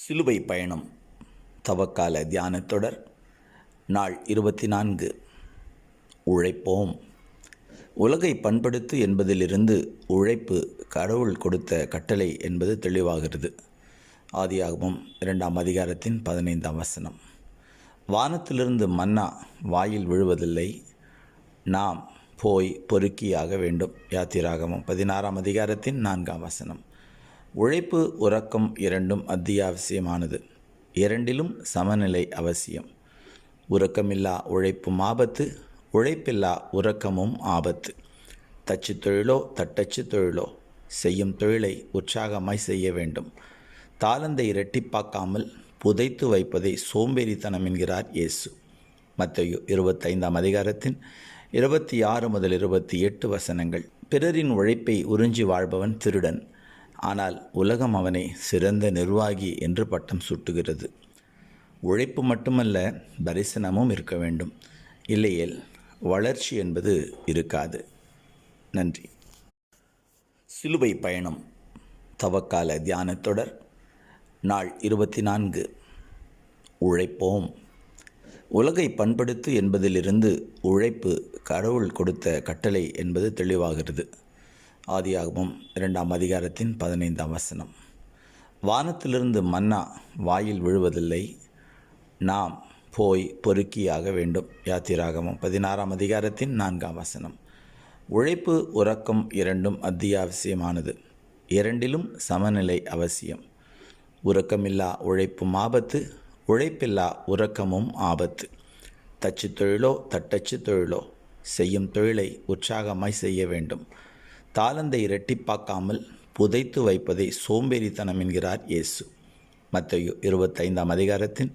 சிலுவை பயணம் தவக்கால தியானத்தொடர் நாள் 24. உழைப்போம். உலகை பண்படுத்து என்பதிலிருந்து உழைப்பு கடவுள் கொடுத்த கட்டளை என்பது தெளிவாகிறது. ஆதியாகமம் 2ஆம் அதிகாரத்தின் 15ஆம் வசனம். வானத்திலிருந்து மன்னா வாயில் விழுவதில்லை, நாம் போய் பொறுக்கியாக வேண்டும். யாத்திராகமம் 16ஆம் அதிகாரத்தின் 4ஆம் வசனம். உழைப்பு உறக்கம் இரண்டும் அத்தியாவசியமானது. இரண்டிலும் சமநிலை அவசியம். உறக்கமில்லா உழைப்பும் ஆபத்து, உழைப்பில்லா உறக்கமும் ஆபத்து. தச்சு தொழிலோ தட்டச்சு தொழிலோ செய்யும் தொழிலை உற்சாகமாய் செய்ய வேண்டும். தாளந்தை இரட்டிப்பாக்காமல் புதைத்து வைப்பதை சோம்பேறித்தனம் என்கிறார் இயேசு. மத்தேயு 25ஆம் அதிகாரத்தின் 26 முதல் 28 வசனங்கள். பிறரின் உழைப்பை உறிஞ்சி வாழ்பவன் திருடன், ஆனால் உலகம் அவனை சிறந்த நிர்வாகி என்று பட்டம் சூட்டுகிறது. உழைப்பு மட்டுமல்ல, தரிசனமும் இருக்க வேண்டும். இல்லையேல் வளர்ச்சி என்பது இருக்காது. நன்றி. சிலுவை பயணம் தவக்கால தியானத்தொடர் நாள் 24. உழைப்போம். உலகை பண்படுத்து என்பதிலிருந்து உழைப்பு கடவுள் கொடுத்த கட்டளை என்பது தெளிவாகிறது. ஆதியாகமம் 2ஆம் அதிகாரத்தின் 15ஆம் வசனம். வானத்திலிருந்து மன்னா வாயில் விழுவதில்லை, நாம் போய் பொறுக்கியாக வேண்டும். யாத்திராகமம் 16ஆம் அதிகாரத்தின் 4ஆம் வசனம். உழைப்பு உறக்கம் இரண்டும் அத்தியாவசியமானது. இரண்டிலும் சமநிலை அவசியம். உறக்கமில்லா உழைப்பும் ஆபத்து, உழைப்பில்லா உறக்கமும் ஆபத்து. தச்சு தொழிலோ தட்டச்சு தொழிலோ செய்யும் தொழிலை உற்சாகமாய் செய்ய வேண்டும். தாளந்தை இரட்டிப்பாக்காமல் புதைத்து வைப்பதை சோம்பேறித்தனம் என்கிறார் இயேசு. மத்தேயு 25ஆம் அதிகாரத்தின்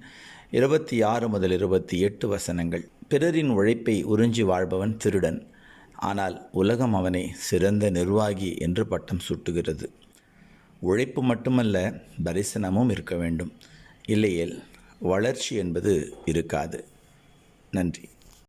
26 முதல் 28 வசனங்கள். பிறரின் உழைப்பை உறிஞ்சி வாழ்பவன் திருடன், ஆனால் உலகம் அவனை சிறந்த நிர்வாகி என்று பட்டம் சூட்டுகிறது. உழைப்பு மட்டுமல்ல, தரிசனமும் இருக்க வேண்டும். இல்லையேல் வளர்ச்சி என்பது இருக்காது. நன்றி.